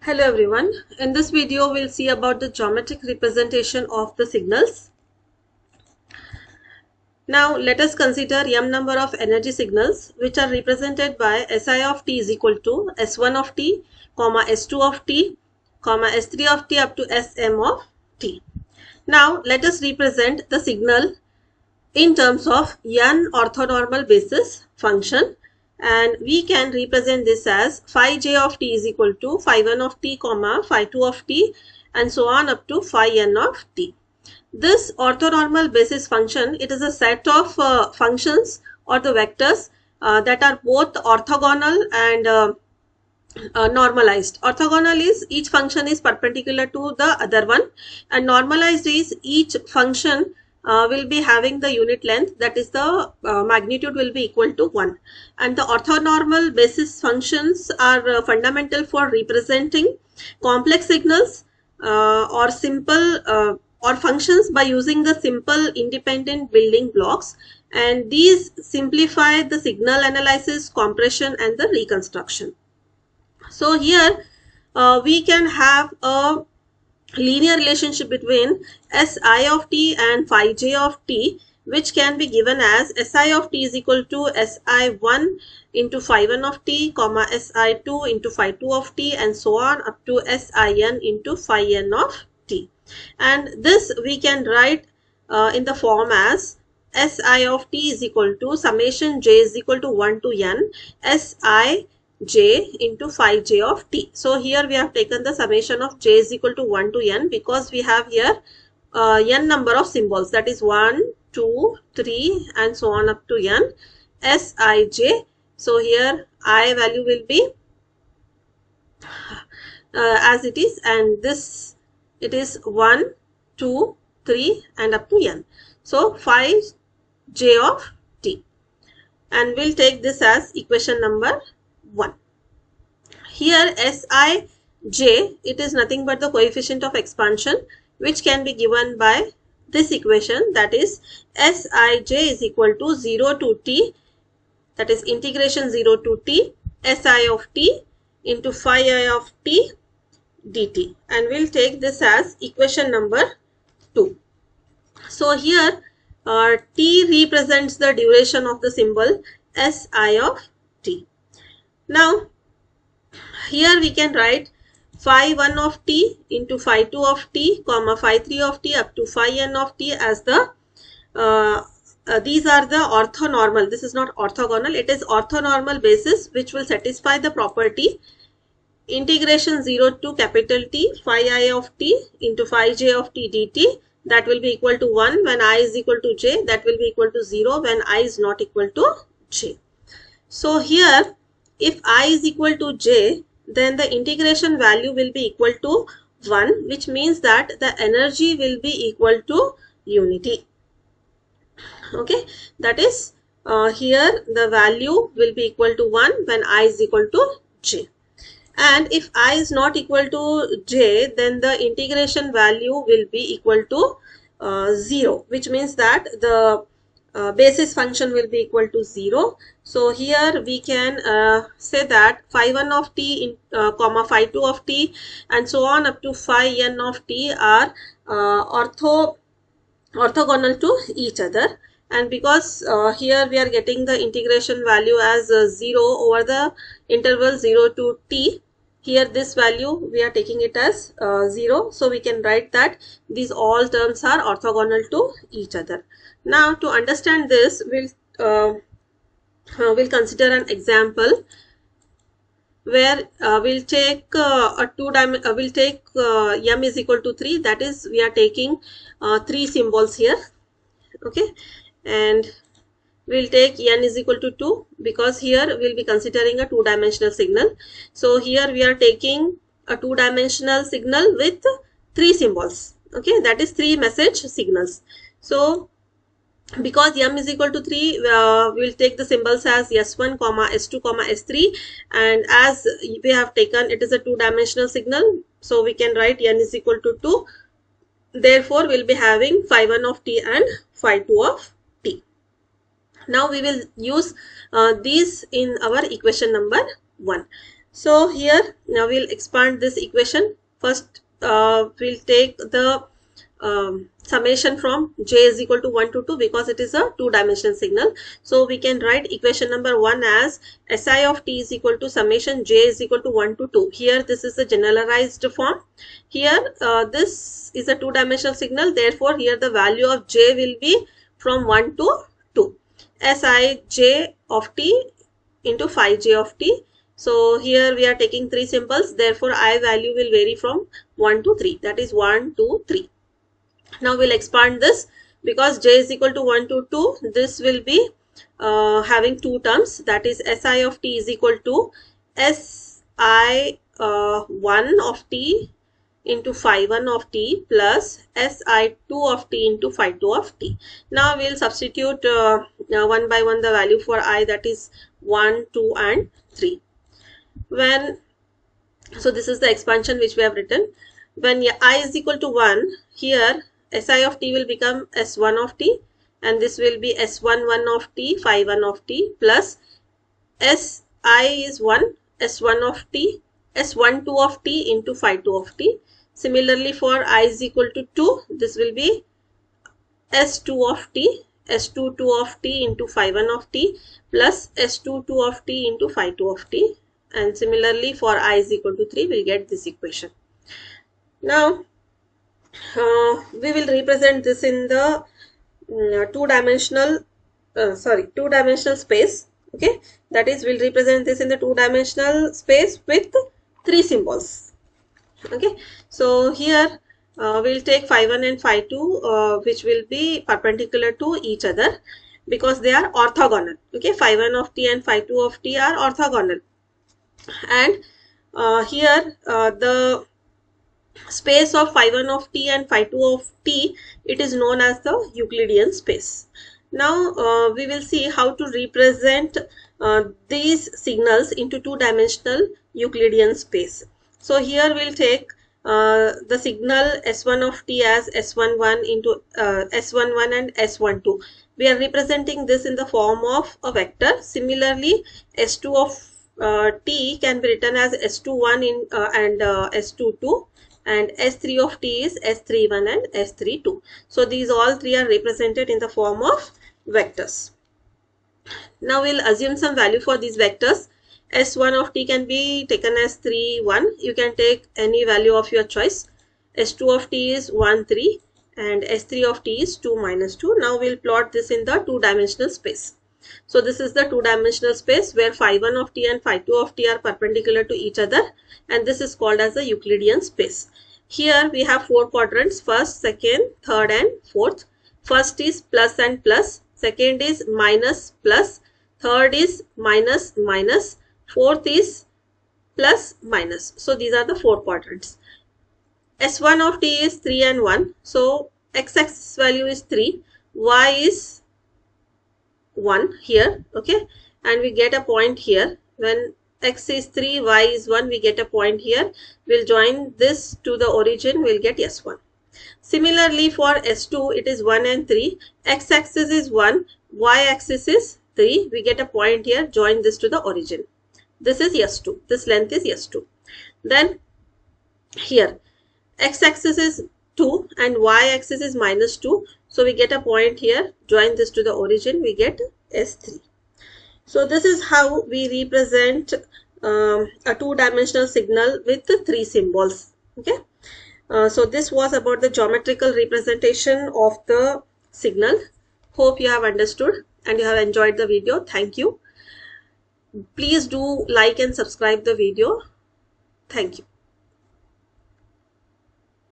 Hello everyone. In this video we'll see about the geometric representation of the signals. Now let us consider m number of energy signals which are represented by Si of t is equal to S1 of t, S2 of t, S3 of t up to Sm of t. Now let us represent the signal in terms of n orthonormal basis function, and we can represent this as phi j of t is equal to phi 1 of t, phi 2 of t, and so on up to phi n of t. This orthonormal basis function, it is a set of functions or the vectors that are both orthogonal and normalized. Orthogonal is each function is perpendicular to the other one, and normalized is each function will be having the unit length, that is the magnitude will be equal to 1. And the orthonormal basis functions are fundamental for representing complex signals or simple or functions by using the simple independent building blocks, and these simplify the signal analysis, compression and the reconstruction. So here we can have a linear relationship between Si of t and phi j of t, which can be given as Si of t is equal to Si1 into phi 1 of t, Si2 into phi 2 of t, and so on up to Sin into phi n of t. And this we can write in the form as Si of t is equal to summation j is equal to 1 to n Si j into phi j of t. So here we have taken the summation of j is equal to 1 to n because we have here n number of symbols, that is 1, 2, 3 and so on up to n Sij. So here I value will be as it is, and this it is 1, 2, 3 and up to n. So phi j of t, and we'll take this as equation number 1. Here Sij, it is nothing but the coefficient of expansion, which can be given by this equation, that is Sij is equal to 0 to t, that is integration 0 to t Si of t into phi I of t dt, and we'll take this as equation number 2. So here t represents the duration of the symbol Si of t. Now here we can write phi 1 of t into phi 2 of t, phi 3 of t up to phi n of t as the these are the orthonormal. This is not orthogonal, it is orthonormal basis which will satisfy the property integration 0 to capital T phi I of t into phi j of t dt, that will be equal to 1 when I is equal to j, that will be equal to 0 when I is not equal to j. So here if I is equal to j, then the integration value will be equal to 1, which means that the energy will be equal to unity. Okay, that is here the value will be equal to 1 when I is equal to j. And if I is not equal to j, then the integration value will be equal to 0, which means that the basis function will be equal to 0. So here we can say that phi 1 of t in, phi 2 of t and so on up to phi n of t are orthogonal to each other. And because here we are getting the integration value as 0 over the interval 0 to t, here this value we are taking it as 0. So we can write that these all terms are orthogonal to each other. Now to understand this, we'll consider an example where we'll take we'll take m is equal to 3, that is we are taking 3 symbols here. Okay, and we'll take n is equal to 2 because here we'll be considering a 2-dimensional signal. So here we are taking a 2-dimensional signal with 3 symbols. Okay, that is 3 message signals. So because m is equal to 3, we'll take the symbols as S1, S2, S3, and as we have taken it is a 2-dimensional signal, so we can write n is equal to 2. Therefore, we'll be having phi 1 of t and phi 2 of t. Now we will use these in our equation number 1. So here now we'll expand this equation. First we'll take the summation from j is equal to 1 to 2 because it is a two-dimensional signal. So we can write equation number 1 as SI of t is equal to summation j is equal to 1 to 2. Here this is the generalized form. Here this is a two-dimensional signal, therefore here the value of j will be from 1 to 2. Si j of t into phi j of t. So here we are taking three symbols, therefore I value will vary from 1 to 3, that is 1, 2, 3. Now we'll expand this because j is equal to 1 to 2. This will be having two terms, that is Si of t is equal to Si 1 of t into phi 1 of t plus Si 2 of t into phi 2 of t. Now we'll substitute one by one the value for I, that is 1, 2 and 3. So this is the expansion which we have written. When I is equal to 1, here Si of t will become S1 of t and this will be S1 1 of t, phi 1 of t plus Si is 1, S1 of t, S1 2 of t into phi 2 of t. Similarly for I is equal to 2, this will be S2 of t, S2 2 of t into phi 1 of t plus S2 2 of t into phi 2 of t. And similarly for I is equal to 3, we'll get this equation. Now we will represent this in the two-dimensional space. Okay, that is, we'll represent this in the two-dimensional space with three symbols. Okay, so here we'll take phi 1 and phi 2 which will be perpendicular to each other because they are orthogonal. Okay, phi 1 of t and phi 2 of t are orthogonal. And here the space of phi 1 of t and phi 2 of t, it is known as the Euclidean space. Now we will see how to represent these signals into two-dimensional Euclidean space. So here we'll take the signal S1 of t as S11 into S11 and S12. We are representing this in the form of a vector. Similarly, S2 of t can be written as S21 and S22, and S3 of t is S31 and S32. So these all three are represented in the form of vectors. Now we'll assume some value for these vectors. S1 of t can be taken as 3, 1. You can take any value of your choice. S2 of t is 1, 3 and S3 of t is 2, minus 2. Now we'll plot this in the two-dimensional space. So this is the two-dimensional space where phi 1 of t and phi 2 of t are perpendicular to each other, and this is called as the Euclidean space. Here we have four quadrants: first, second, third and fourth. First is plus and plus, second is minus plus, third is minus minus, fourth is plus minus. So these are the four quadrants. S1 of t is 3 and 1. So x-axis value is 3, y is 1 here. Okay, and we get a point here. When x is 3, y is 1, we get a point here. We'll join this to the origin, we'll get S1. Similarly for S2, it is 1 and 3. X-axis is 1, y-axis is 3. We get a point here, join this to the origin. This is S2. This length is S2. Then here, x-axis is 2 and y-axis is minus 2. So we get a point here, join this to the origin, we get S3. So this is how we represent a two-dimensional signal with the three symbols. Okay. So this was about the geometrical representation of the signal. Hope you have understood and you have enjoyed the video. Thank you. Please do like and subscribe the video. Thank you.